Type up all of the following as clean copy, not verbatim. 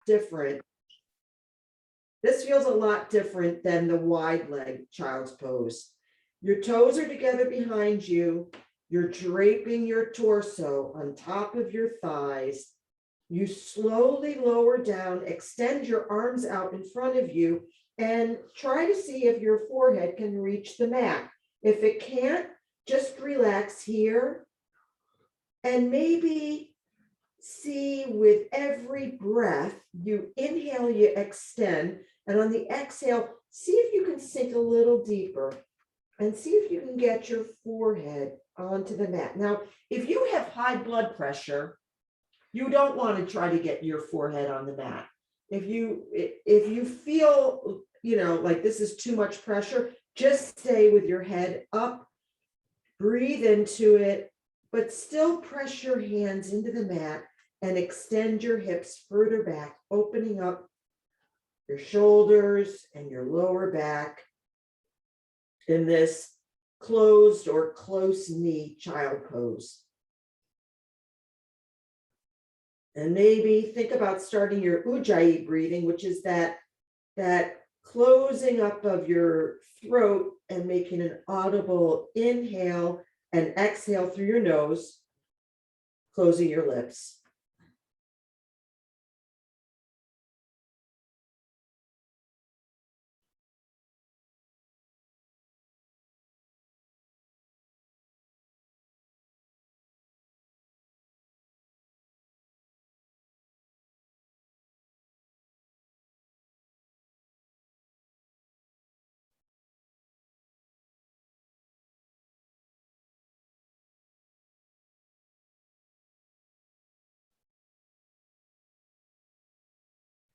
different. This feels a lot different than the wide leg child's pose. Your toes are together behind you. You're draping your torso on top of your thighs. You slowly lower down, extend your arms out in front of you, and try to see if your forehead can reach the mat. If it can't, just relax here and maybe see with every breath, you inhale, you extend, and on the exhale, see if you can sink a little deeper and see if you can get your forehead onto the mat. Now, if you have high blood pressure, you don't want to try to get your forehead on the mat. If you feel, like this is too much pressure, just stay with your head up, breathe into it, but still press your hands into the mat and extend your hips further back, opening up your shoulders and your lower back in this closed or close knee child pose. And maybe think about starting your ujjayi breathing, which is that closing up of your throat and making an audible inhale and exhale through your nose, closing your lips.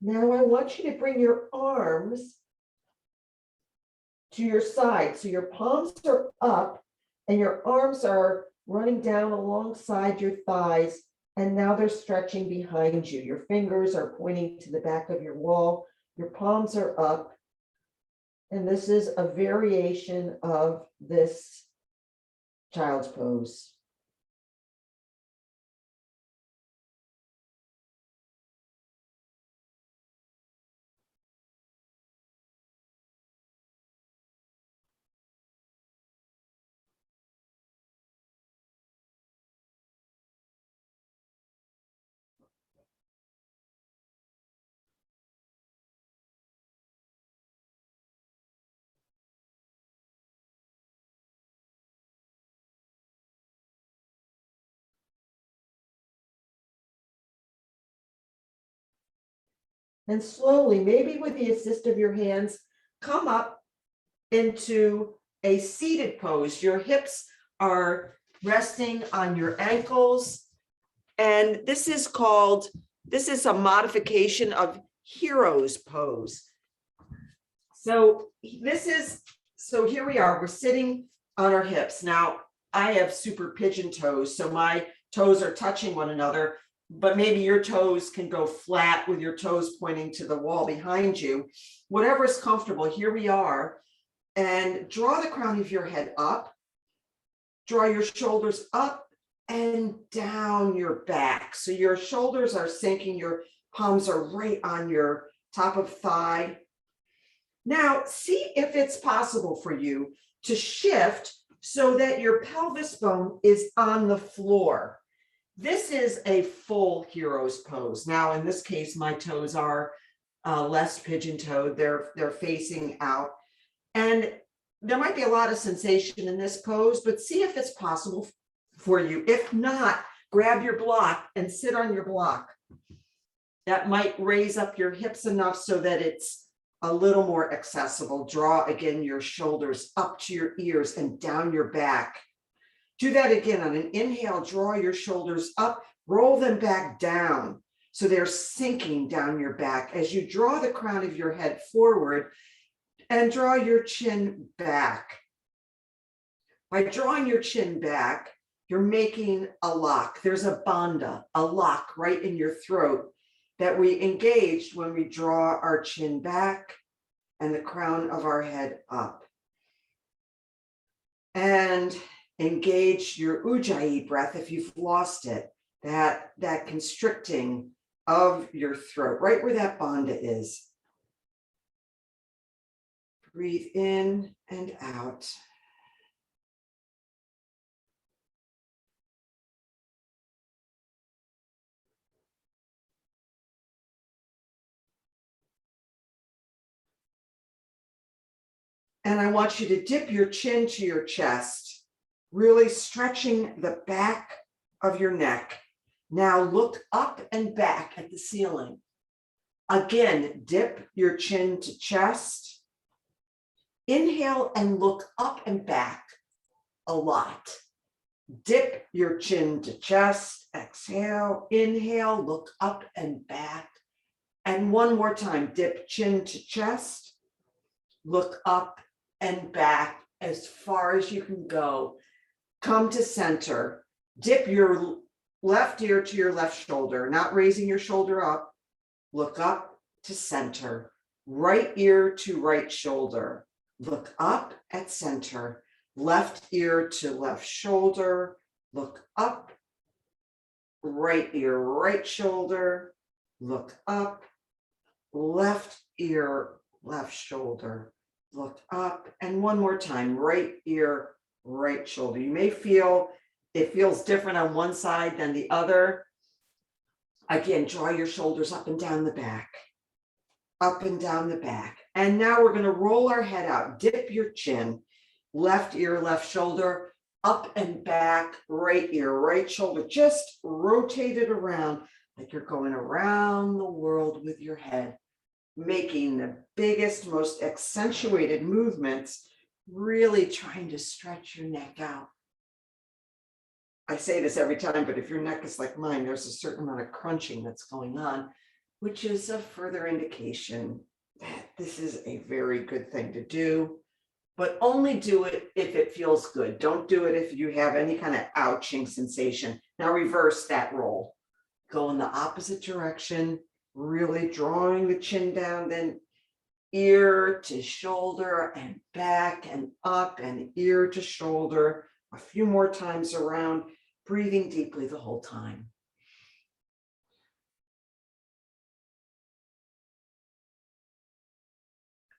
Now I want you to bring your arms to your side. So your palms are up and your arms are running down alongside your thighs. And now they're stretching behind you. Your fingers are pointing to the back of your wall. Your palms are up. And this is a variation of this child's pose. And slowly, maybe with the assist of your hands, come up into a seated pose. Your hips are resting on your ankles. And this is a modification of hero's pose. So here we are, we're sitting on our hips. Now, I have super pigeon toes, so my toes are touching one another, but maybe your toes can go flat with your toes pointing to the wall behind you. Whatever is comfortable, here we are. And draw the crown of your head up, draw your shoulders up and down your back. So your shoulders are sinking, your palms are right on your top of thigh. Now, see if it's possible for you to shift so that your pelvis bone is on the floor. This is a full hero's pose. Now, in this case, my toes are less pigeon-toed. They're facing out. And there might be a lot of sensation in this pose, but see if it's possible for you. If not, grab your block and sit on your block. That might raise up your hips enough so that it's a little more accessible. Draw again your shoulders up to your ears and down your back. Do that again on an inhale. Draw your shoulders up, roll them back down so they're sinking down your back. As you draw the crown of your head forward and draw your chin back. By drawing your chin back, you're making a lock. There's a bandha, a lock right in your throat that we engaged when we draw our chin back and the crown of our head up. And engage your ujjayi breath if you've lost it, that constricting of your throat, right where that banda is. Breathe in and out. And I want you to dip your chin to your chest, really stretching the back of your neck. Now look up and back at the ceiling. Again, dip your chin to chest. Inhale and look up and back a lot. Dip your chin to chest. Exhale, inhale, look up and back. And one more time, dip chin to chest. Look up and back as far as you can go. Come to center. Dip your left ear to your left shoulder, not raising your shoulder up. Look up to center. Right ear to right shoulder. Look up at center. Left ear to left shoulder. Look up. Right ear, right shoulder. Look up. Left ear, left shoulder. Look up. And one more time, right ear, right shoulder. You may feel it feels different on one side than the other. Again, draw your shoulders up and down the back. Up and down the back. And now we're going to roll our head out. Dip your chin. Left ear, left shoulder. Up and back. Right ear, right shoulder. Just rotate it around like you're going around the world with your head, making the biggest, most accentuated movements, really trying to stretch your neck out. I say this every time, but if your neck is like mine, there's a certain amount of crunching that's going on, which is a further indication that this is a very good thing to do, but only do it if it feels good. Don't do it if you have any kind of ouching sensation. Now reverse that roll. Go in the opposite direction, really drawing the chin down, then ear to shoulder and back and up and ear to shoulder. A few more times around, breathing deeply the whole time.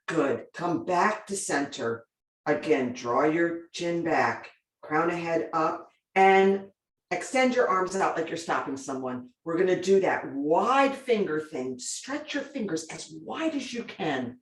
Good. Come back to center. Again, draw your chin back, crown of head up, and extend your arms out like you're stopping someone. We're going to do that wide finger thing. Stretch your fingers as wide as you can.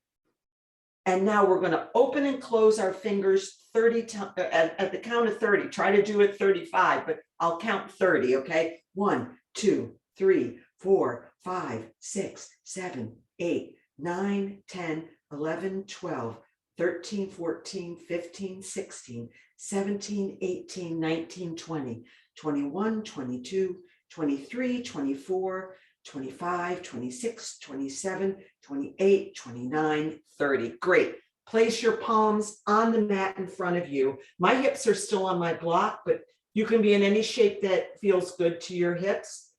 And now we're going to open and close our fingers 30 times at the count of 30. Try to do it 35, but I'll count 30, okay? 1, 2, 3, 4, 5, 6, 7, 8, 9, 10, 11, 12, 13, 14, 15, 16, 17, 18, 19, 20, 21, 22, 23, 24, 25, 26, 27, 28, 29, 30. Great. Place your palms on the mat in front of you. My hips are still on my block, but you can be in any shape that feels good to your hips.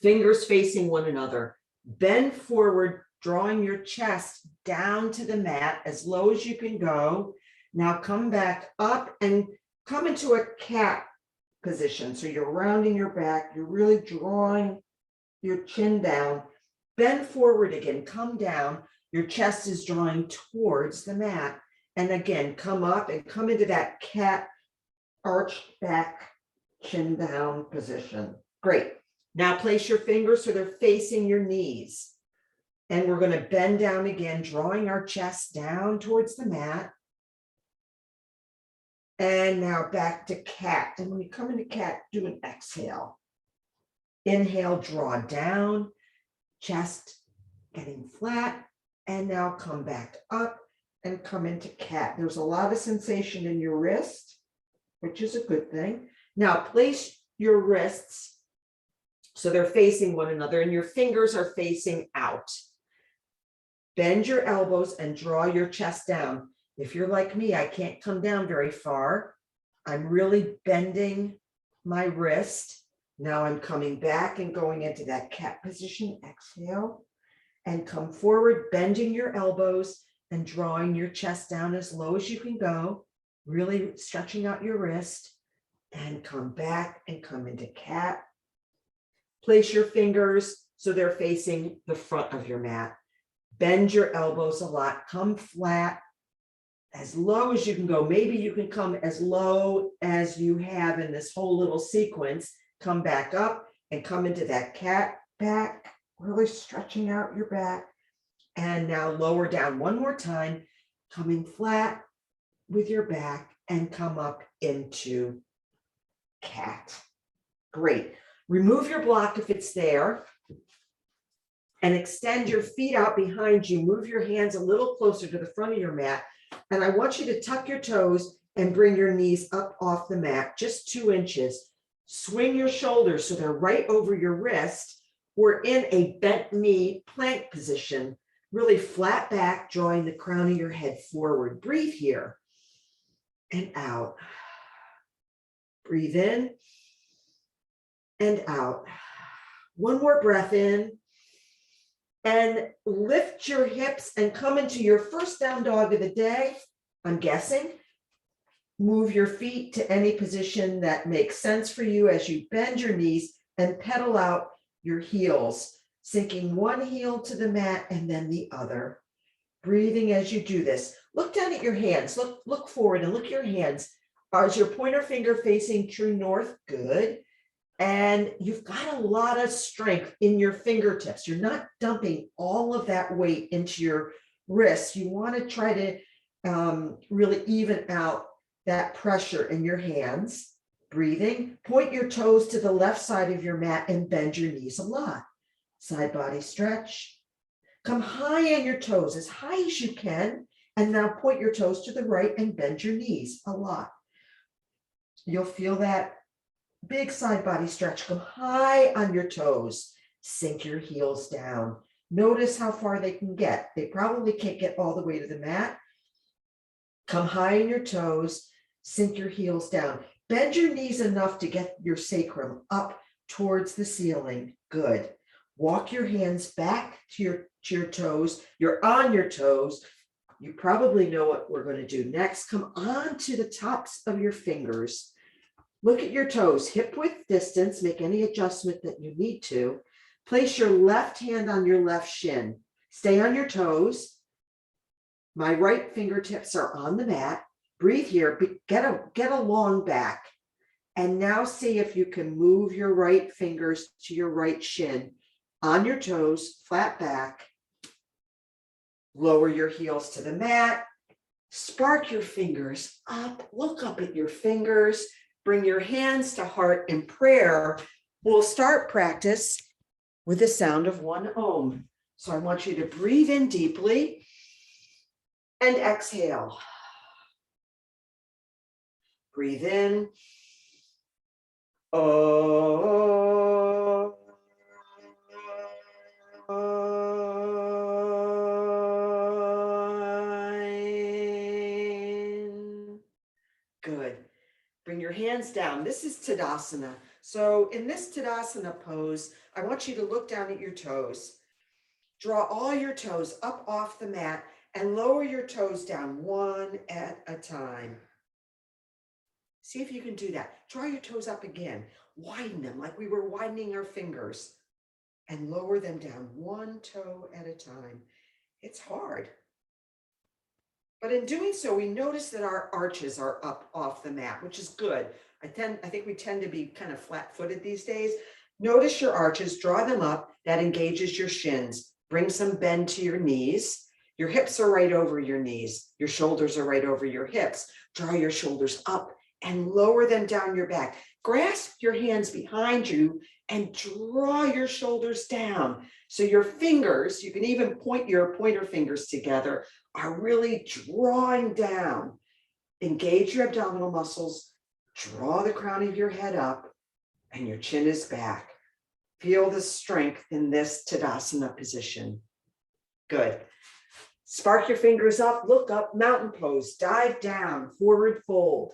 Fingers facing one another. Bend forward, drawing your chest down to the mat as low as you can go. Now come back up and come into a cat position. So you're rounding your back. You're really drawing your chin down. Bend forward again. Come down. Your chest is drawing towards the mat. And again, come up and come into that cat arched back, chin down position. Great. Now place your fingers so they're facing your knees. And we're going to bend down again, drawing our chest down towards the mat. And now back to cat. And when you come into cat, do an exhale. Inhale, draw down, chest getting flat. And now come back up and come into cat. There's a lot of sensation in your wrist, which is a good thing. Now place your wrists so they're facing one another and your fingers are facing out. Bend your elbows and draw your chest down. If you're like me, I can't come down very far. I'm really bending my wrist. Now I'm coming back and going into that cat position. Exhale and come forward, bending your elbows and drawing your chest down as low as you can go, really stretching out your wrist, and come back and come into cat. Place your fingers so they're facing the front of your mat. Bend your elbows a lot, come flat, as low as you can go. Maybe you can come as low as you have in this whole little sequence. Come back up and come into that cat back, really stretching out your back. And now lower down one more time, coming flat with your back and come up into cat. Great. Remove your block if it's there and extend your feet out behind you. Move your hands a little closer to the front of your mat. And I want you to tuck your toes and bring your knees up off the mat, just 2 inches. Swing your shoulders so they're right over your wrist. We're in a bent knee plank position, really flat back, drawing the crown of your head forward. Breathe here and out. Breathe in and out. One more breath in. And lift your hips and come into your first down dog of the day. I'm guessing. Move your feet to any position that makes sense for you as you bend your knees and pedal out your heels, sinking one heel to the mat and then the other. Breathing as you do this. Look down at your hands. Look forward and look at your hands. Is your pointer finger facing true north? Good. And you've got a lot of strength in your fingertips. You're not dumping all of that weight into your wrists. You want to try to really even out that pressure in your hands. Breathing. Point your toes to the left side of your mat and bend your knees a lot. Side body stretch. Come high on your toes, as high as you can. And now point your toes to the right and bend your knees a lot. You'll feel that big side body stretch. Come high on your toes. Sink your heels down. Notice how far they can get. They probably can't get all the way to the mat. Come high on your toes. Sink your heels down. Bend your knees enough to get your sacrum up towards the ceiling. Good. Walk your hands back to your toes. You're on your toes. You probably know what we're going to do next. Come on to the tops of your fingers. Look at your toes, hip width distance, make any adjustment that you need to. Place your left hand on your left shin. Stay on your toes. My right fingertips are on the mat. Breathe here, get a long back. And now see if you can move your right fingers to your right shin. On your toes, flat back. Lower your heels to the mat. Spark your fingers up. Look up at your fingers. Bring your hands to heart in prayer. We'll start practice with the sound of 1 Om. So I want you to breathe in deeply and exhale. Breathe in. Oh. Good. Bring your hands down. This is Tadasana. So in this Tadasana pose, I want you to look down at your toes. Draw all your toes up off the mat and lower your toes down one at a time. See if you can do that. Draw your toes up again. Widen them like we were widening our fingers and lower them down one toe at a time. It's hard. But in doing so, we notice that our arches are up off the mat, which is good. I think we tend to be kind of flat-footed these days. Notice your arches, draw them up. That engages your shins. Bring some bend to your knees. Your hips are right over your knees. Your shoulders are right over your hips. Draw your shoulders up and lower them down your back. Grasp your hands behind you and draw your shoulders down. So your fingers, you can even point your pointer fingers together, are really drawing down. Engage your abdominal muscles, draw the crown of your head up, and your chin is back. Feel the strength in this Tadasana position. Good. Spark your fingers up, look up, mountain pose, dive down, forward fold.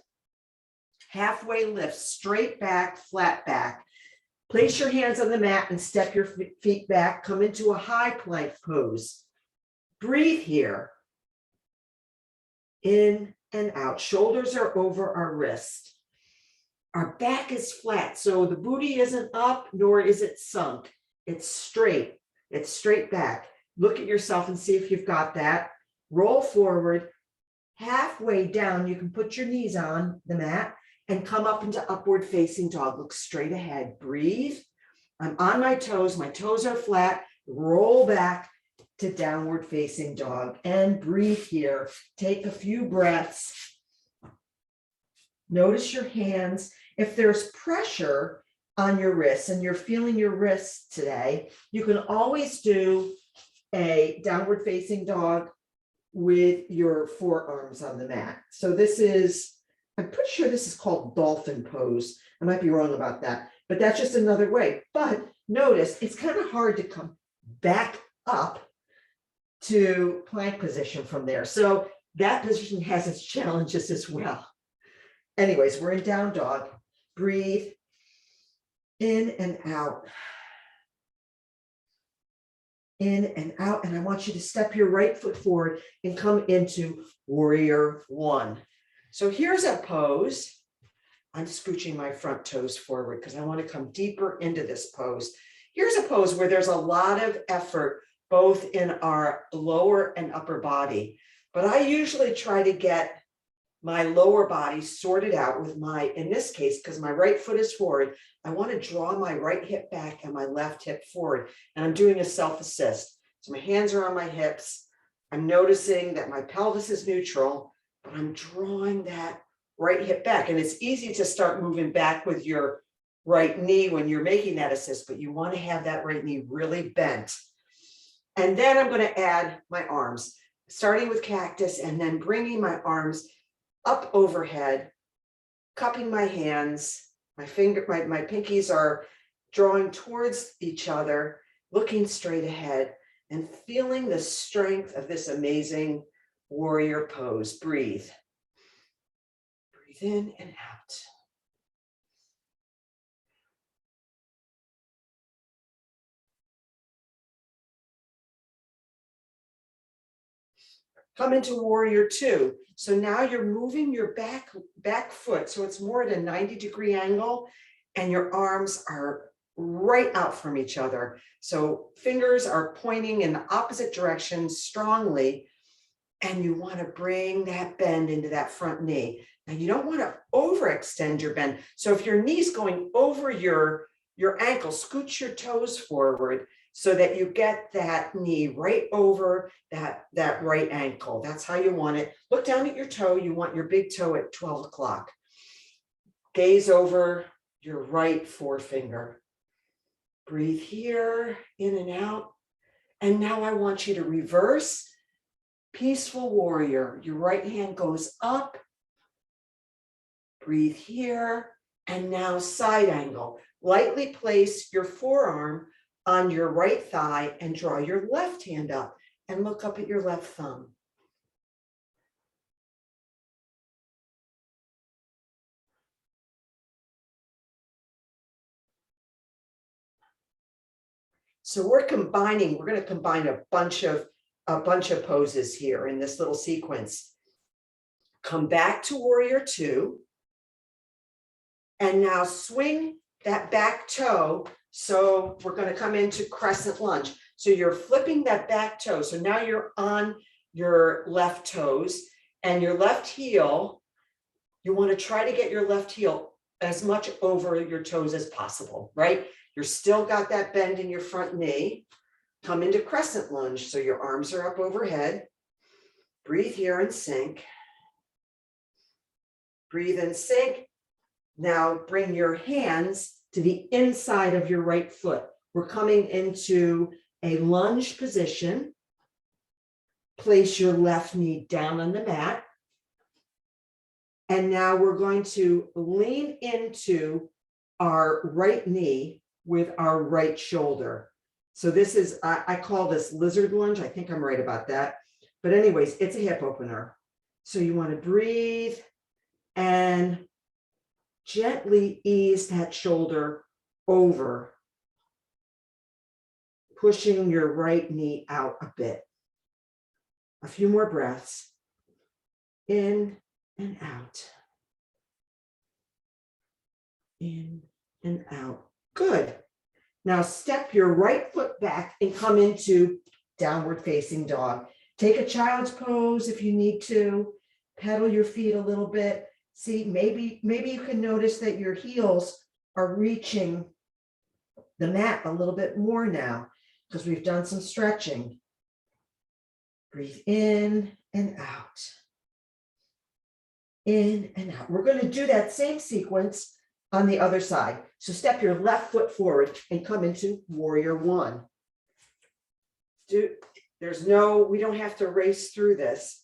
Halfway lift, straight back, flat back. Place your hands on the mat and step your feet back. Come into a high plank pose. Breathe here. In and out. Shoulders are over our wrist. Our back is flat, so the booty isn't up, nor is it sunk. It's straight. It's straight back. Look at yourself and see if you've got that. Roll forward. Halfway down, you can put your knees on the mat and come up into upward facing dog. Look straight ahead. Breathe. I'm on my toes. My toes are flat. Roll back to downward facing dog and breathe here. Take a few breaths. Notice your hands. If there's pressure on your wrists and you're feeling your wrists today, you can always do a downward facing dog with your forearms on the mat. So this is, I'm pretty sure this is called dolphin pose. I might be wrong about that, but that's just another way. But notice it's kind of hard to come back up to plank position from there. So that position has its challenges as well. Anyways, we're in down dog. Breathe in and out. In and out, and I want you to step your right foot forward and come into warrior one. So here's a pose. I'm scooching my front toes forward because I want to come deeper into this pose. Here's a pose where there's a lot of effort both in our lower and upper body, but I usually try to get my lower body sorted out with my, in this case, because my right foot is forward, I want to draw my right hip back and my left hip forward. And I'm doing a self-assist. So my hands are on my hips. I'm noticing that my pelvis is neutral, but I'm drawing that right hip back. And it's easy to start moving back with your right knee when you're making that assist, but you want to have that right knee really bent. And then I'm going to add my arms, starting with cactus and then bringing my arms up overhead, cupping my hands, my pinkies are drawing towards each other, looking straight ahead and feeling the strength of this amazing warrior pose. Breathe. Breathe in and out. Come into warrior two. So now you're moving your back foot. So it's more at a 90-degree angle and your arms are right out from each other. So fingers are pointing in the opposite direction strongly. And you want to bring that bend into that front knee. Now you don't want to overextend your bend. So if your knee's going over your ankle, scooch your toes forward so that you get that knee right over that right ankle. That's how you want it. Look down at your toe. You want your big toe at 12 o'clock. Gaze over your right forefinger. Breathe here, in and out. And now I want you to reverse peaceful warrior. Your right hand goes up. Breathe here. And now side angle. Lightly place your forearm on your right thigh and draw your left hand up and look up at your left thumb. So we're going to combine a bunch of poses here in this little sequence. Come back to warrior two. And now swing that back toe. So we're going to come into crescent lunge. So you're flipping that back toe. So now you're on your left toes and your left heel. You want to try to get your left heel as much over your toes as possible, right? You're still got that bend in your front knee. Come into crescent lunge. So your arms are up overhead. Breathe here and sink. Breathe and sink. Now bring your hands to the inside of your right foot. We're coming into a lunge position. Place your left knee down on the mat. And now we're going to lean into our right knee with our right shoulder. So this is, I call this lizard lunge. I think I'm right about that. But anyways, it's a hip opener. So you want to breathe and gently ease that shoulder over, pushing your right knee out a bit. A few more breaths. In and out. In and out. Good. Now step your right foot back and come into downward facing dog. Take a child's pose if you need to. Pedal your feet a little bit. See, maybe you can notice that your heels are reaching the mat a little bit more now because we've done some stretching. Breathe in and out. In and out. We're going to do that same sequence on the other side. So step your left foot forward and come into warrior one. We don't have to race through this.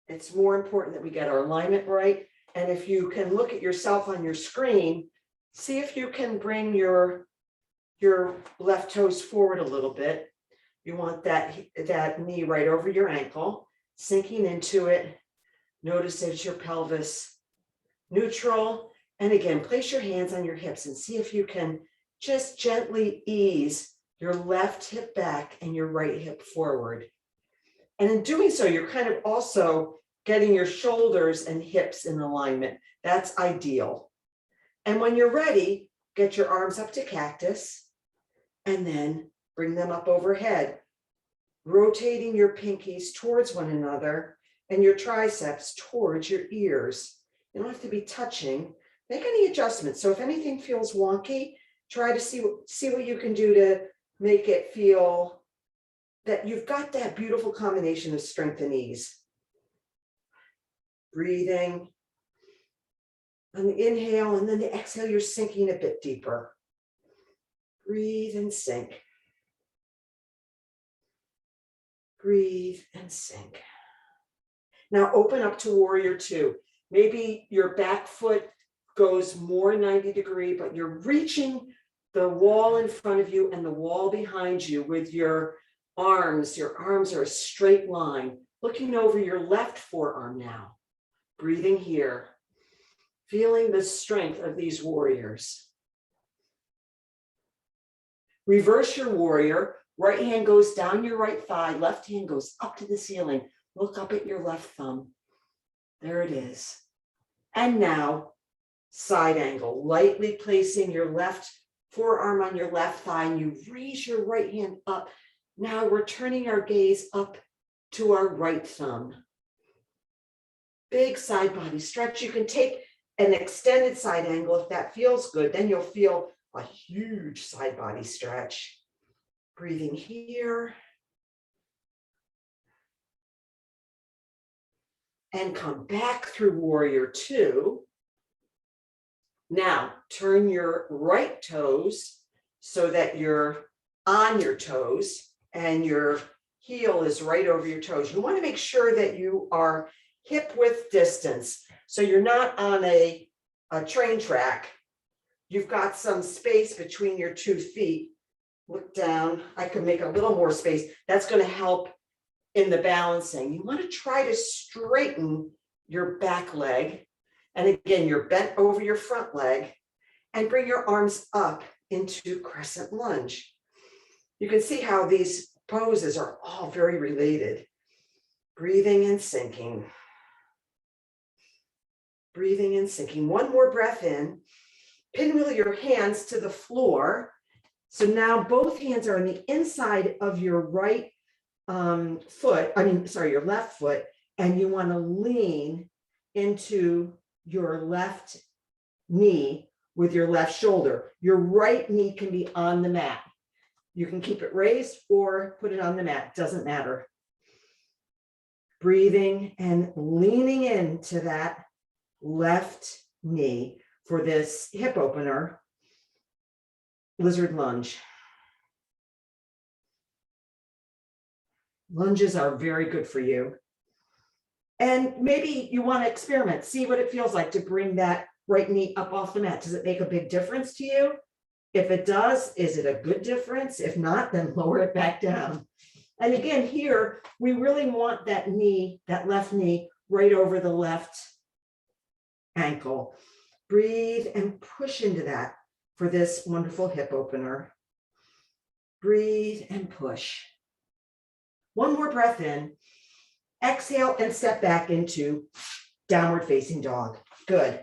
It's more important that we get our alignment right. And if you can look at yourself on your screen, see if you can bring your left toes forward a little bit. You want that knee right over your ankle, sinking into it. Notice that your pelvis neutral. And again, place your hands on your hips and see if you can just gently ease your left hip back and your right hip forward. And in doing so, you're kind of also getting your shoulders and hips in alignment. That's ideal. And when you're ready, get your arms up to cactus and then bring them up overhead, rotating your pinkies towards one another and your triceps towards your ears. You don't have to be touching. Make any adjustments. So if anything feels wonky, try to see what you can do to make it feel that you've got that beautiful combination of strength and ease. Breathing. On the inhale and then the exhale, you're sinking a bit deeper. Breathe and sink. Breathe and sink. Now open up to warrior two. Maybe your back foot goes more 90 degree, but you're reaching the wall in front of you and the wall behind you with your arms. Your arms are a straight line, looking over your left forearm now. Breathing here, feeling the strength of these warriors. Reverse your warrior. Right hand goes down your right thigh, left hand goes up to the ceiling. Look up at your left thumb. There it is. And now, side angle, lightly placing your left forearm on your left thigh, and you raise your right hand up. Now we're turning our gaze up to our right thumb. Big side body stretch. You can take an extended side angle if that feels good. Then you'll feel a huge side body stretch. Breathing here. And come back through warrior two. Now turn your right toes so that you're on your toes and your heel is right over your toes. You want to make sure that you are hip width distance. So you're not on a train track. You've got some space between your 2 feet. Look down. I can make a little more space. That's going to help in the balancing. You want to try to straighten your back leg. And again, you're bent over your front leg and bring your arms up into crescent lunge. You can see how these poses are all very related. Breathing and sinking. Breathing and sinking. One more breath in. Pinwheel your hands to the floor. So now both hands are on the inside of your right your left foot, and you want to lean into your left knee with your left shoulder. Your right knee can be on the mat. You can keep it raised or put it on the mat, doesn't matter. Breathing and leaning into that left knee for this hip opener, lizard lunge. Lunges are very good for you. And maybe you want to experiment, see what it feels like to bring that right knee up off the mat. Does it make a big difference to you? If it does, is it a good difference? If not, then lower it back down. And again, here, we really want that knee, that left knee, right over the left ankle. Breathe and push into that for this wonderful hip opener. Breathe and push. One more breath in. Exhale and step back into downward facing dog. Good.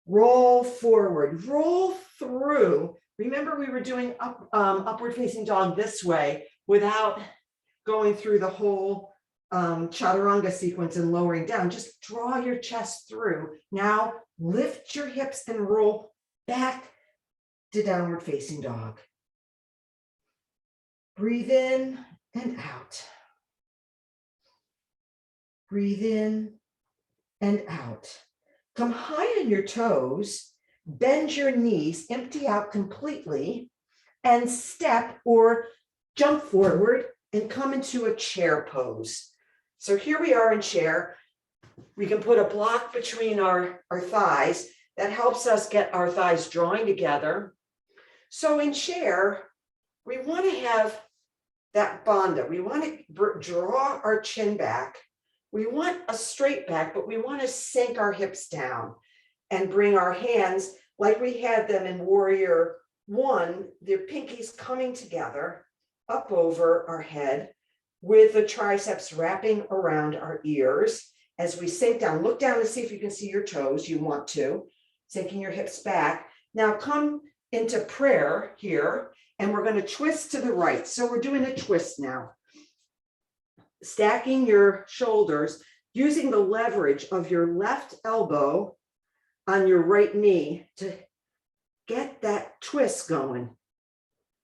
Roll forward. Roll through Remember, we were doing upward facing dog this way without going through the whole chaturanga sequence and lowering down. Just draw your chest through. Now lift your hips and roll back to downward facing dog. Breathe in and out. Breathe in and out. Come high on your toes, bend your knees, empty out completely, and step or jump forward and come into a chair pose. So here we are in chair. We can put a block between our thighs. That helps us get our thighs drawing together. So in chair, we want to have that bandha. We want to draw our chin back. We want a straight back, but we want to sink our hips down and bring our hands like we had them in Warrior One, their pinkies coming together up over our head with the triceps wrapping around our ears. As we sink down, look down and see if you can see your toes. You want to, sinking your hips back. Now come into prayer here, and we're going to twist to the right. So we're doing a twist now. Stacking your shoulders, using the leverage of your left elbow on your right knee to get that twist going.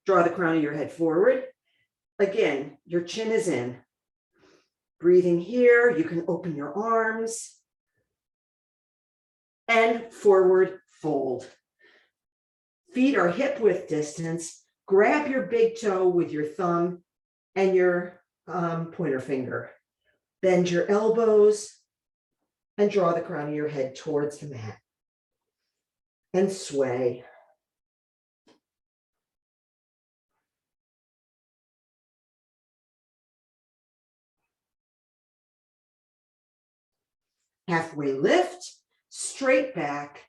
Draw the crown of your head forward. Again, your chin is in. Breathing here, you can open your arms and forward fold. Feet are hip width distance. Grab your big toe with your thumb and your pointer finger. Bend your elbows and draw the crown of your head towards the mat. And sway. Halfway lift, straight back,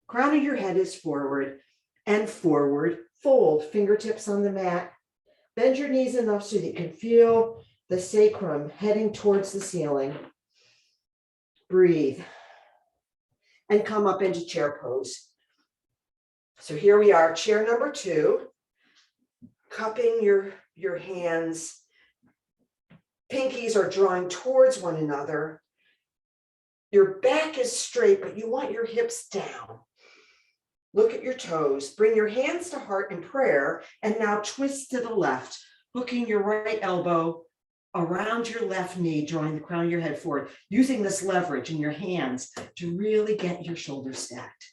crown of your head is forward, and forward fold, fingertips on the mat. Bend your knees enough so that you can feel the sacrum heading towards the ceiling. Breathe. And come up into chair pose. So here we are, chair number 2. Cupping your hands. Pinkies are drawing towards one another. Your back is straight, but you want your hips down. Look at your toes. Bring your hands to heart in prayer, and now twist to the left, hooking your right elbow around your left knee, drawing the crown of your head forward, using this leverage in your hands to really get your shoulders stacked.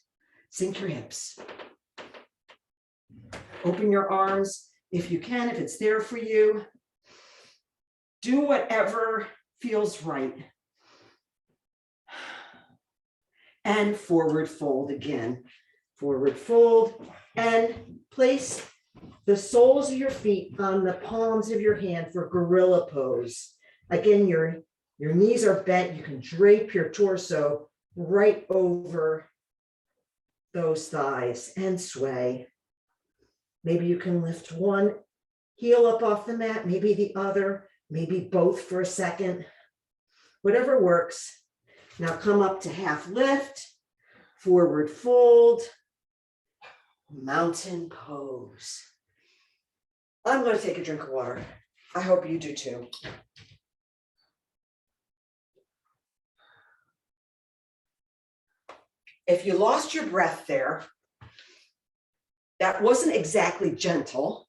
Sink your hips. Open your arms if you can, if it's there for you. Do whatever feels right. And forward fold again. Forward fold and place the soles of your feet on the palms of your hand for gorilla pose. Again, your knees are bent. You can drape your torso right over those thighs and sway. Maybe you can lift one heel up off the mat, maybe the other, maybe both for a second. Whatever works. Now come up to half lift, forward fold, mountain pose. I'm going to take a drink of water. I hope you do too. If you lost your breath there, that wasn't exactly gentle.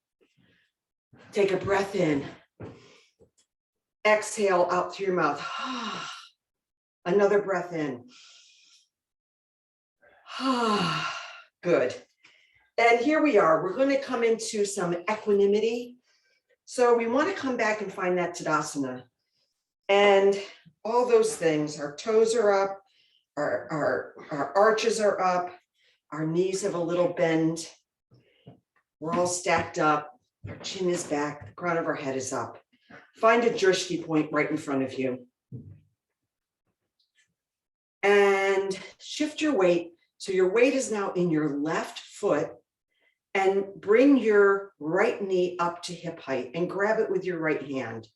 Take a breath in. Exhale out through your mouth. Another breath in. Good. And here we are. We're going to come into some equanimity. So we want to come back and find that Tadasana. And all those things. Our toes are up. Our arches are up. Our knees have a little bend. We're all stacked up. Our chin is back. The crown of our head is up. Find a drishti point right in front of you. And shift your weight. So your weight is now in your left foot, and bring your right knee up to hip height and grab it with your right hand.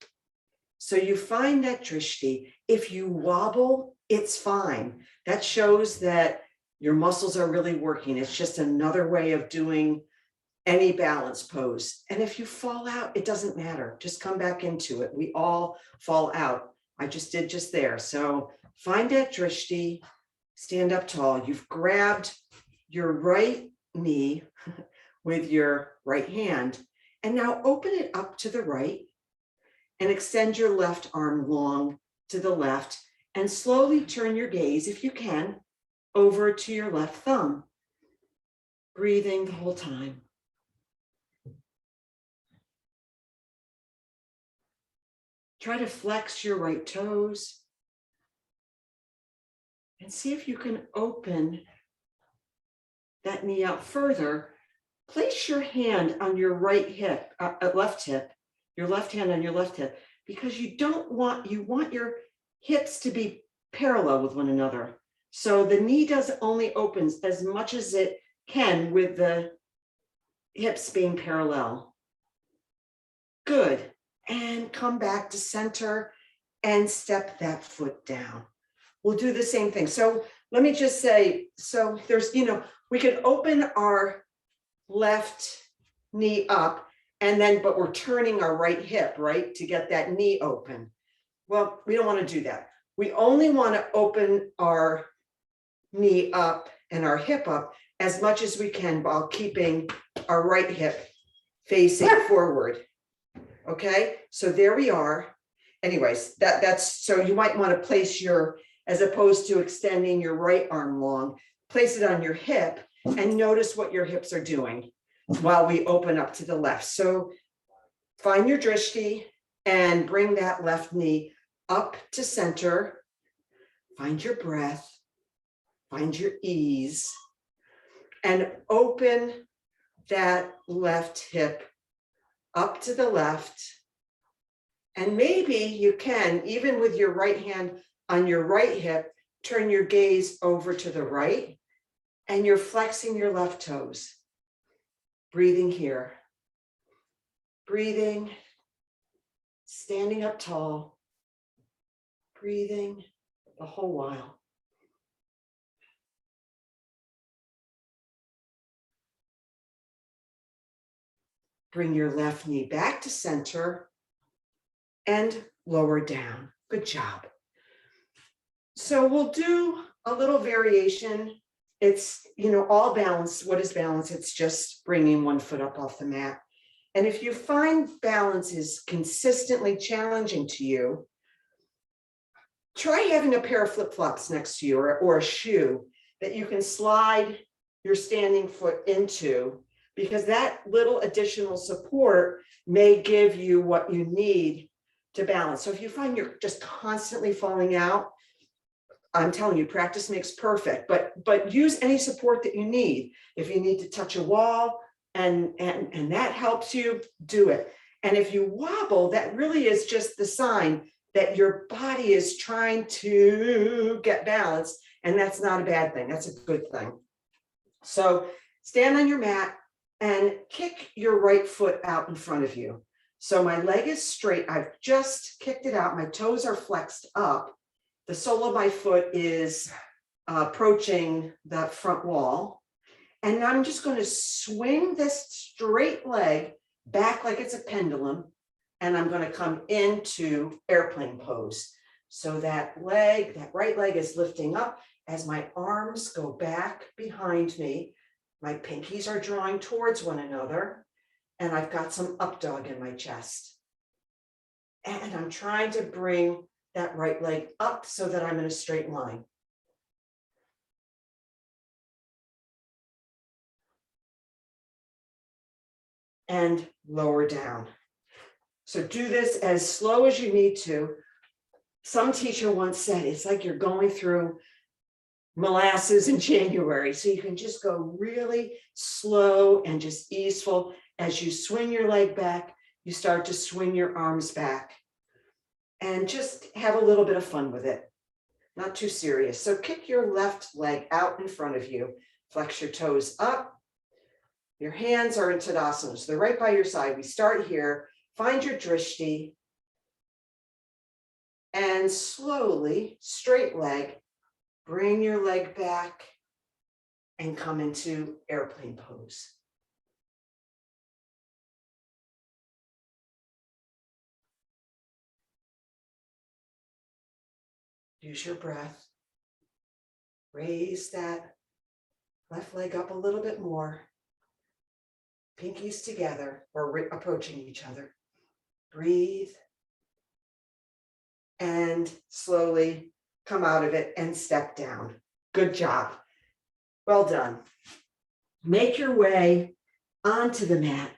So you find that drishti. If you wobble, it's fine. That shows that your muscles are really working. It's just another way of doing any balance pose. And if you fall out, it doesn't matter. Just come back into it. We all fall out. I just did just there. So find that drishti, stand up tall. You've grabbed your right knee with your right hand. And now open it up to the right and extend your left arm long to the left and slowly turn your gaze, if you can, over to your left thumb, breathing the whole time. Try to flex your right toes and see if you can open that knee out further. Place your hand on your right hip, left hip, your left hand on your left hip, because you want your hips to be parallel with one another. So the knee does only opens as much as it can with the hips being parallel. Good. And come back to center and step that foot down. We'll do the same thing. So let me just say, so there's, we can open our left knee up and then, but we're turning our right hip, right, to get that knee open. Well, we don't want to do that. We only want to open our knee up and our hip up as much as we can while keeping our right hip facing forward. Okay, so there we are. Anyways, that's so you might want to place as opposed to extending your right arm long, place it on your hip and notice what your hips are doing while we open up to the left. So find your drishti and bring that left knee up to center. Find your breath, find your ease, and open that left hip up to the left. And maybe you can, even with your right hand on your right hip, turn your gaze over to the right and you're flexing your left toes. Breathing here. Breathing, standing up tall. Breathing the whole while. Bring your left knee back to center and lower down. Good job. So we'll do a little variation. It's, all balance. What is balance? It's just bringing one foot up off the mat. And if you find balance is consistently challenging to you, try having a pair of flip-flops next to you or a shoe that you can slide your standing foot into, because that little additional support may give you what you need to balance. So if you find you're just constantly falling out, I'm telling you, practice makes perfect, but use any support that you need. If you need to touch a wall and that helps you, do it. And if you wobble, that really is just the sign that your body is trying to get balanced, and that's not a bad thing. That's a good thing. So stand on your mat and kick your right foot out in front of you. So my leg is straight. I've just kicked it out. My toes are flexed up. The sole of my foot is approaching the front wall. And I'm just going to swing this straight leg back like it's a pendulum. And I'm going to come into airplane pose. So that right leg is lifting up as my arms go back behind me. My pinkies are drawing towards one another. And I've got some up dog in my chest. And I'm trying to bring that right leg up so that I'm in a straight line. And lower down. So do this as slow as you need to. Some teacher once said, it's like you're going through molasses in January. So you can just go really slow and just easeful. As you swing your leg back, you start to swing your arms back. And just have a little bit of fun with it. Not too serious. So kick your left leg out in front of you. Flex your toes up. Your hands are in Tadasana. So they're right by your side. We start here. Find your drishti. And slowly, straight leg, bring your leg back and come into airplane pose. Use your breath. Raise that left leg up a little bit more. Pinkies together or approaching each other. Breathe. And slowly come out of it and step down. Good job. Well done. Make your way onto the mat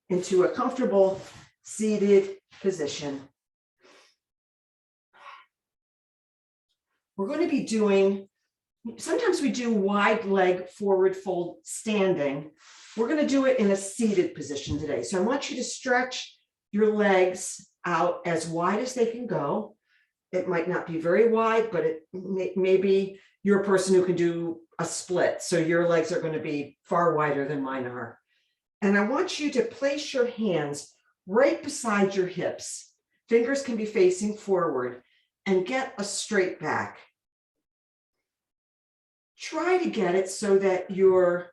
into a comfortable seated position. We're going to be doing, sometimes we do wide leg forward fold standing. We're going to do it in a seated position today. So I want you to stretch your legs out as wide as they can go. It might not be very wide, but maybe you're a person who can do a split. So your legs are going to be far wider than mine are. And I want you to place your hands right beside your hips. Fingers can be facing forward and get a straight back. Try to get it so that your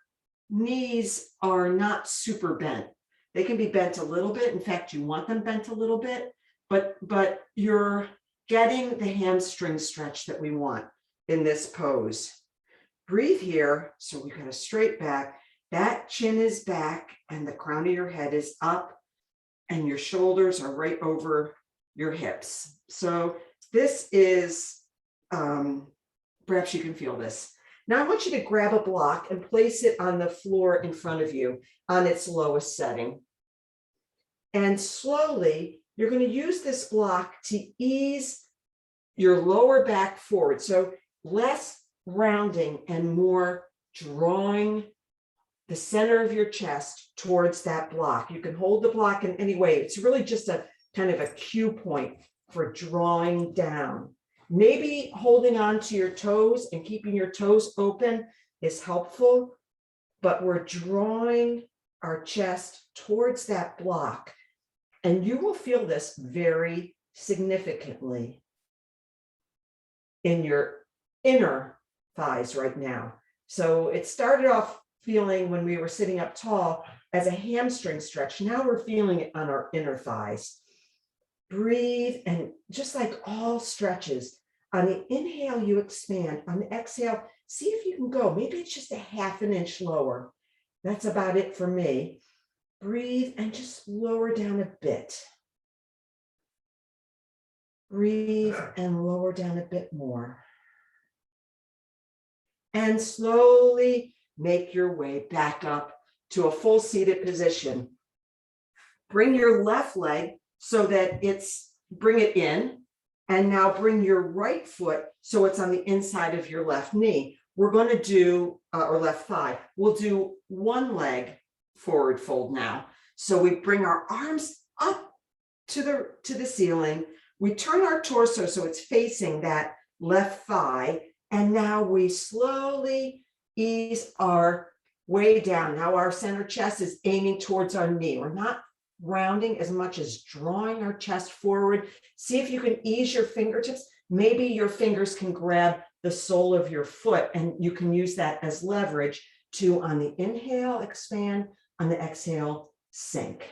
knees are not super bent. They can be bent a little bit. In fact, you want them bent a little bit, but you're getting the hamstring stretch that we want in this pose. Breathe here. So we've got a straight back. That chin is back and the crown of your head is up and your shoulders are right over your hips. So this is, perhaps you can feel this. Now I want you to grab a block and place it on the floor in front of you on its lowest setting. And slowly, you're going to use this block to ease your lower back forward. So less rounding and more drawing the center of your chest towards that block. You can hold the block in any way. It's really just a kind of a cue point for drawing down. Maybe holding on to your toes and keeping your toes open is helpful, but we're drawing our chest towards that block. And you will feel this very significantly in your inner thighs right now. So it started off feeling when we were sitting up tall as a hamstring stretch. Now we're feeling it on our inner thighs. Breathe, and just like all stretches, on the inhale, you expand. On the exhale, see if you can go. Maybe it's just a half an inch lower. That's about it for me. Breathe and just lower down a bit. Breathe and lower down a bit more. And slowly make your way back up to a full seated position. Bring your left leg so that bring it in. And now bring your right foot so it's on the inside of your left knee. We're going to do, or left thigh, we'll do one leg forward fold now. So we bring our arms up to the ceiling. We turn our torso so it's facing that left thigh. And now we slowly ease our way down. Now our center chest is aiming towards our knee. We're not rounding as much as drawing our chest forward. See if you can ease your fingertips. Maybe your fingers can grab the sole of your foot and you can use that as leverage to, on the inhale, expand, on the exhale, sink.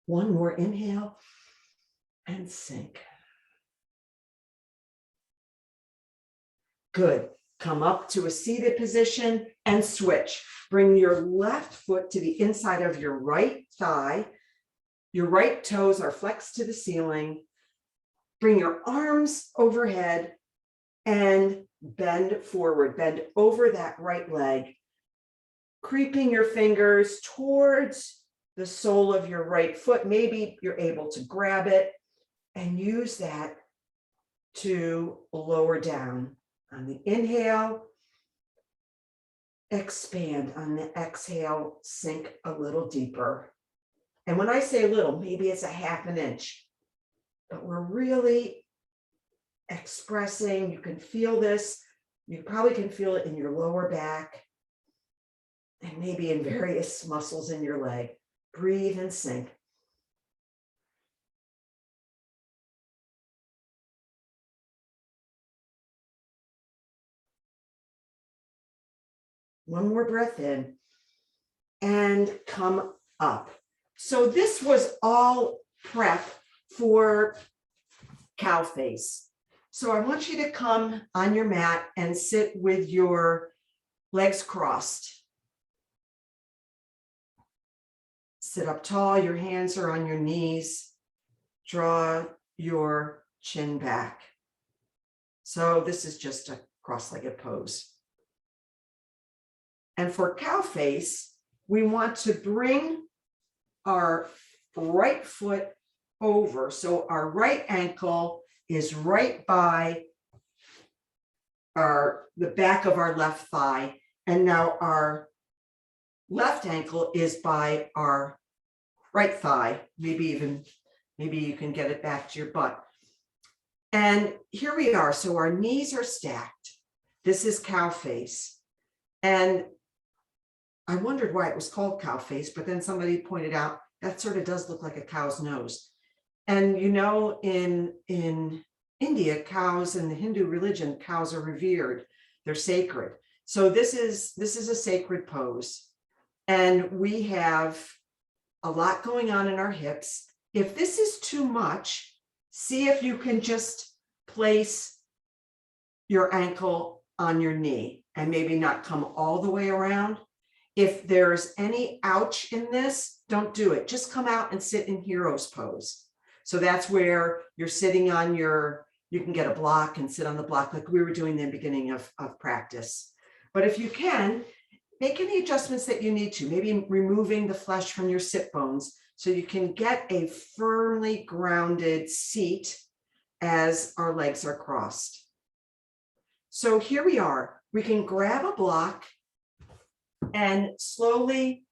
One more inhale and sink. Good. Come up to a seated position and switch. Bring your left foot to the inside of your right thigh. Your right toes are flexed to the ceiling. Bring your arms overhead and bend forward. Bend over that right leg, creeping your fingers towards the sole of your right foot. Maybe you're able to grab it and use that to lower down. On the inhale, expand. On the exhale, sink a little deeper. And when I say a little, maybe it's a half an inch, but we're really expressing. You can feel this. You probably can feel it in your lower back and maybe in various muscles in your leg. Breathe and sink. One more breath in and come up. So this was all prep for cow face. So I want you to come on your mat and sit with your legs crossed. Sit up tall, your hands are on your knees. Draw your chin back. So this is just a cross-legged pose. And for cow face, we want to bring our right foot over. So our right ankle is right by the back of our left thigh. And now our left ankle is by our right thigh. Maybe you can get it back to your butt. And here we are. So our knees are stacked. This is cow face. And I wondered why it was called cow face, but then somebody pointed out that sort of does look like a cow's nose. And you know, in India, cows in the Hindu religion, cows are revered. They're sacred. So this is a sacred pose. And we have a lot going on in our hips. If this is too much, see if you can just place your ankle on your knee and maybe not come all the way around. If there's any ouch in this, don't do it. Just come out and sit in hero's pose. So that's where you're sitting on you can get a block and sit on the block like we were doing in the beginning of practice. But if you can, make any adjustments that you need to, maybe removing the flesh from your sit bones so you can get a firmly grounded seat as our legs are crossed. So here we are. We can grab a block and slowly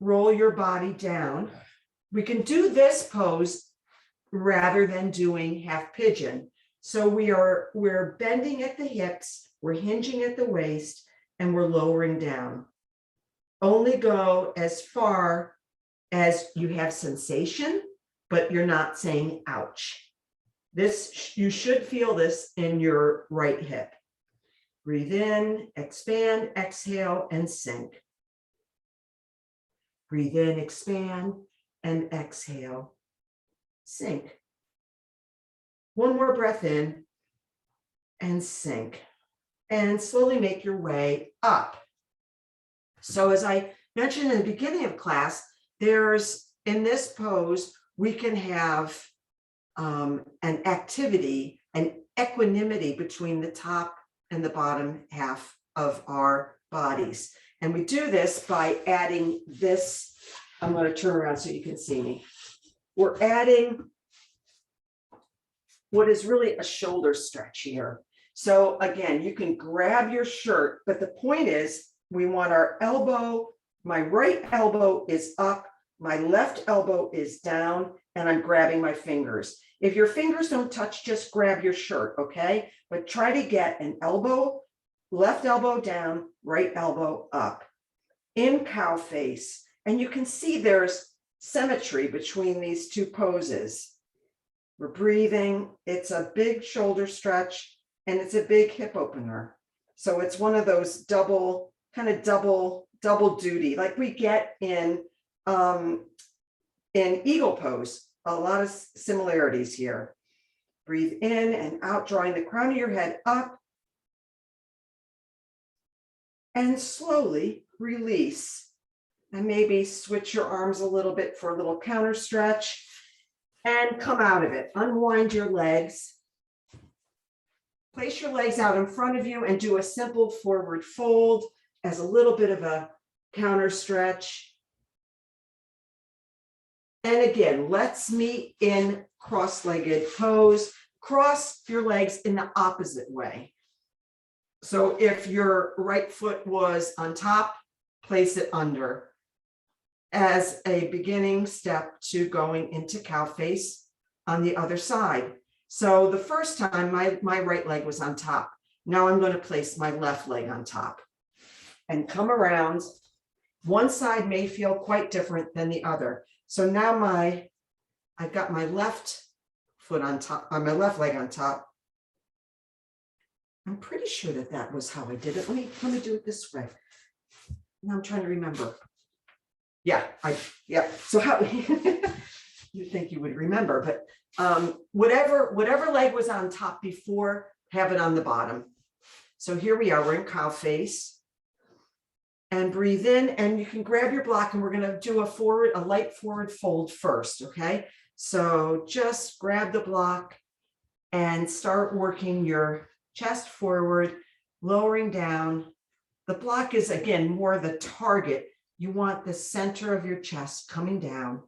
roll your body down. We can do this pose rather than doing half pigeon. So we're bending at the hips, we're hinging at the waist, and we're lowering down. Only go as far as you have sensation, but you're not saying ouch. You should feel this in your right hip. Breathe in, expand, exhale, and sink. Breathe in, expand, and exhale, sink. One more breath in and sink. And slowly make your way up. So as I mentioned in the beginning of class, in this pose, we can have an activity, an equanimity between the top and the bottom half of our bodies. And we do this by adding this. I'm going to turn around so you can see me. We're adding what is really a shoulder stretch here. So again, you can grab your shirt, but the point is we want our elbow, my right elbow is up, my left elbow is down, and I'm grabbing my fingers. If your fingers don't touch, just grab your shirt, okay? But try to get an elbow, left elbow down, right elbow up. In cow face, and you can see there's symmetry between these two poses. We're breathing, it's a big shoulder stretch, and it's a big hip opener. So it's one of those double duty, like we get in eagle pose. A lot of similarities here. Breathe in and out, drawing the crown of your head up. And slowly release. And maybe switch your arms a little bit for a little counter stretch. And come out of it. Unwind your legs. Place your legs out in front of you and do a simple forward fold as a little bit of a counter stretch. And again, let's meet in cross-legged pose. Cross your legs in the opposite way. So if your right foot was on top, place it under as a beginning step to going into cow face on the other side. So the first time my right leg was on top. Now I'm going to place my left leg on top and come around. One side may feel quite different than the other. So now I've got my left foot on top, my left leg on top. I'm pretty sure that was how I did it. Let me do it this way. Now I'm trying to remember. Yeah, so how you think you would remember, but whatever leg was on top before, have it on the bottom. So here we are, we're in cow face. And breathe in, and you can grab your block, and we're going to do a light forward fold first, okay? So just grab the block and start working your chest forward, lowering down. The block is, again, more the target. You want the center of your chest coming down,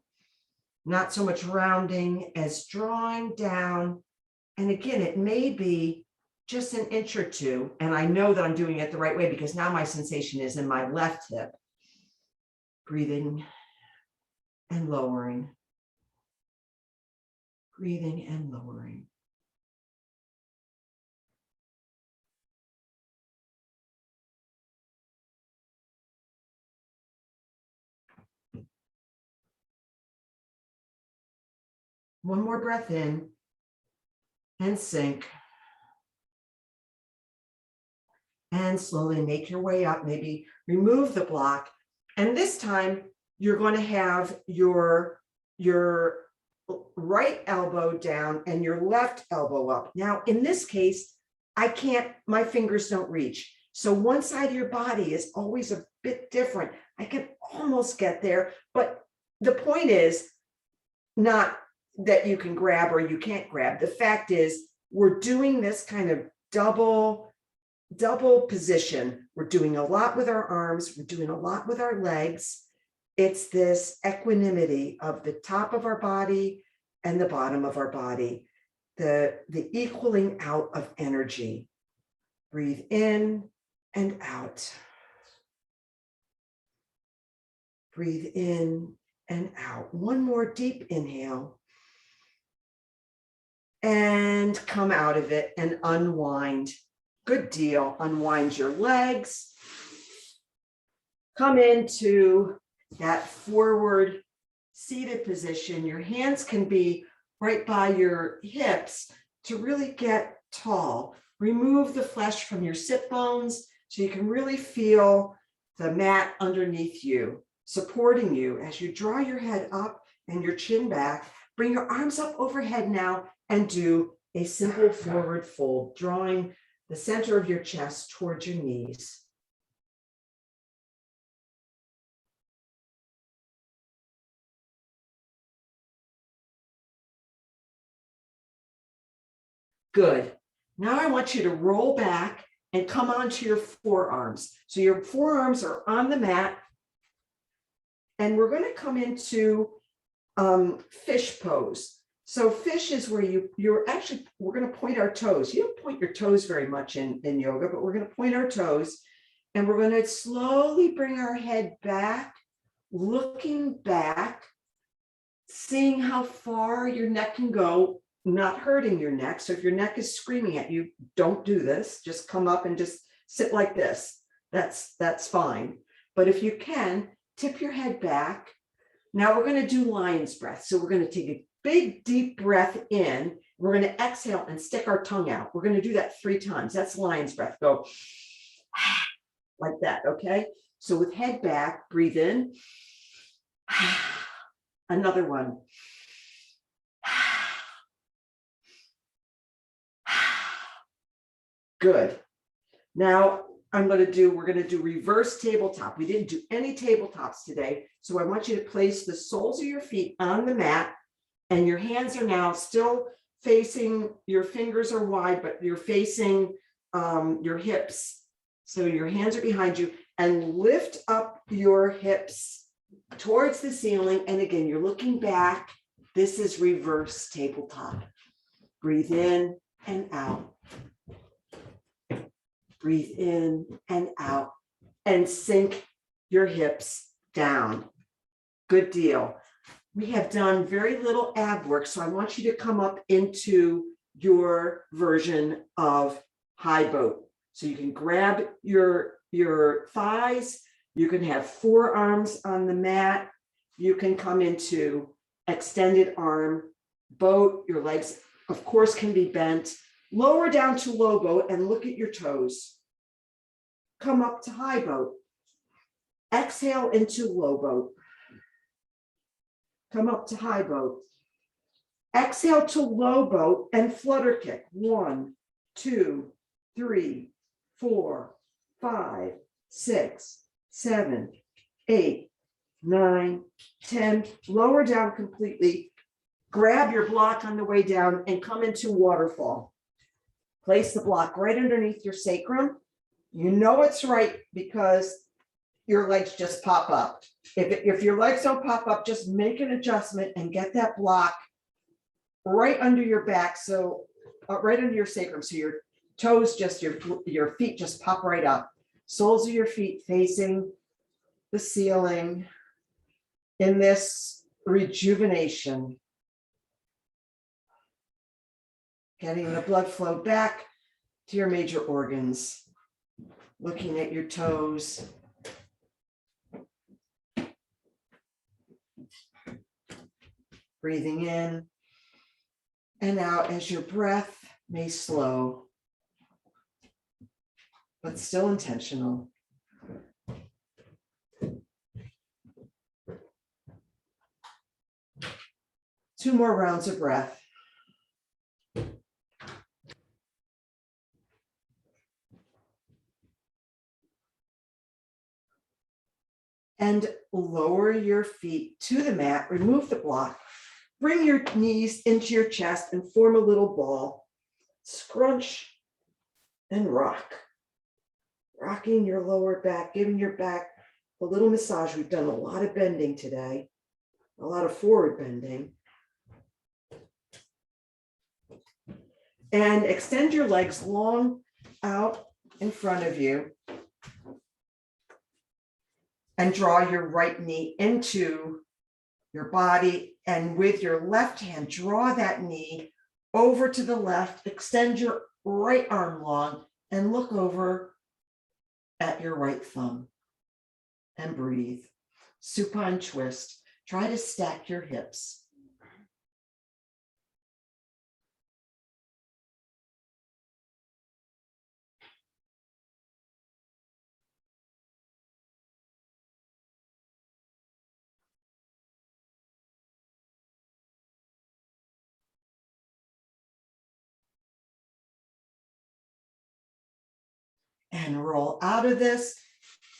not so much rounding as drawing down. And again, it may be just an inch or two. And I know that I'm doing it the right way because now my sensation is in my left hip. Breathing and lowering. Breathing and lowering. One more breath in and sink. And slowly make your way up, maybe remove the block. And this time you're going to have your right elbow down and your left elbow up. Now, in this case, my fingers don't reach. So one side of your body is always a bit different. I can almost get there, but the point is not that you can grab or you can't grab. The fact is we're doing this kind of double position. We're doing a lot with our arms. We're doing a lot with our legs. It's this equanimity of the top of our body and the bottom of our body, the equaling out of energy. Breathe in and out. Breathe in and out. One more deep inhale. And come out of it and unwind. Good deal. Unwind your legs. Come into that forward seated position. Your hands can be right by your hips to really get tall. Remove the flesh from your sit bones so you can really feel the mat underneath you, supporting you as you draw your head up and your chin back. Bring your arms up overhead now and do a simple forward fold, drawing the center of your chest towards your knees. Good. Now I want you to roll back and come onto your forearms. So your forearms are on the mat. And we're going to come into fish pose. So fish is where we're going to point our toes. You don't point your toes very much in yoga, but we're going to point our toes. And we're going to slowly bring our head back, looking back, seeing how far your neck can go, not hurting your neck. So if your neck is screaming at you, don't do this. Just come up and just sit like this. That's fine. But if you can, tip your head back. Now we're going to do lion's breath. So we're going to take a big, deep breath in. We're going to exhale and stick our tongue out. We're going to do that 3 times. That's lion's breath. Go like that, okay? So with head back, breathe in. Another one. Good. Now we're going to do reverse tabletop. We didn't do any tabletops today. So I want you to place the soles of your feet on the mat, and your hands are now still facing, your fingers are wide, but you're facing your hips. So your hands are behind you, and lift up your hips towards the ceiling. And again, you're looking back. This is reverse tabletop. Breathe in and out. Breathe in and out, and sink your hips down. Good deal. We have done very little ab work, so I want you to come up into your version of high boat. So you can grab your thighs, you can have forearms on the mat, you can come into extended arm boat. Your legs, of course, can be bent. Lower down to low boat and look at your toes. Come up to high boat. Exhale into low boat. Come up to high boat. Exhale to low boat and flutter kick. 1, 2, 3, 4, 5, 6, 7, 8, 9, 10. Lower down completely. Grab your block on the way down and come into waterfall. Place the block right underneath your sacrum. You know it's right because your legs just pop up. If your legs don't pop up, just make an adjustment and get that block right under your back, so right under your sacrum, so your toes just, your feet just pop right up. Soles of your feet facing the ceiling in this rejuvenation. Getting the blood flow back to your major organs. Looking at your toes. Breathing in and out as your breath may slow, but still intentional. Two more rounds of breath. And lower your feet to the mat, remove the block, bring your knees into your chest and form a little ball. Scrunch and rock. Rocking your lower back, giving your back a little massage. We've done a lot of bending today, a lot of forward bending. And extend your legs long out in front of you. And draw your right knee into your body. And with your left hand, draw that knee over to the left. Extend your right arm long and look over at your right thumb. And breathe. Supine twist. Try to stack your hips. And roll out of this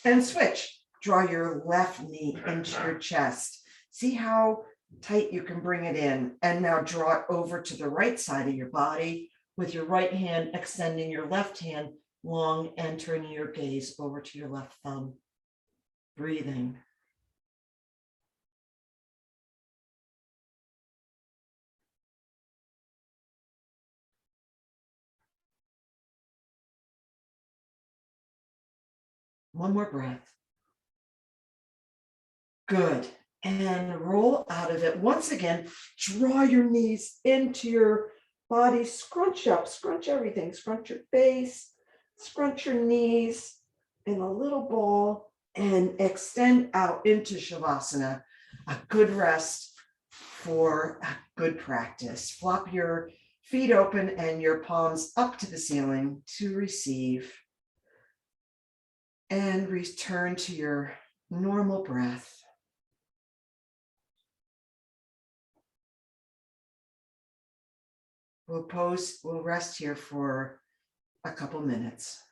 and switch. Draw your left knee into your chest. See how tight you can bring it in. And now draw it over to the right side of your body with your right hand extending your left hand long and turning your gaze over to your left thumb. Breathing. One more breath. Good. And roll out of it. Once again, draw your knees into your body. Scrunch up, scrunch everything. Scrunch your face, scrunch your knees in a little ball and extend out into Shavasana. A good rest for a good practice. Flop your feet open and your palms up to the ceiling to receive. And return to your normal breath. We'll rest here for a couple minutes.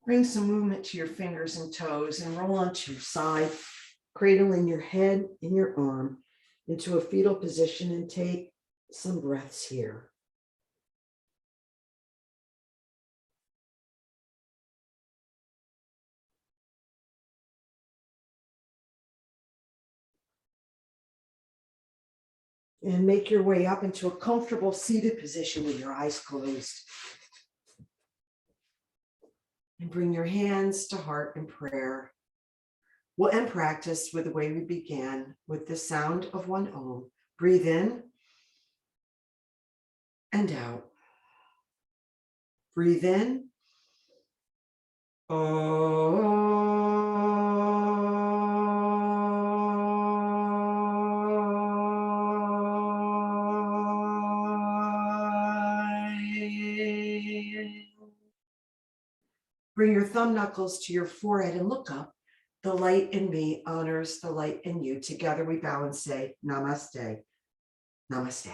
Bring some movement to your fingers and toes and roll onto your side, cradling your head and your arm into a fetal position, and take some breaths here. And make your way up into a comfortable seated position with your eyes closed. And bring your hands to heart in prayer. We'll end practice with the way we began, with the sound of one Om. Breathe in and out. Breathe in. Bring your thumb knuckles to your forehead and look up. The light in me honors the light in you. Together we bow and say, Namaste. Namaste.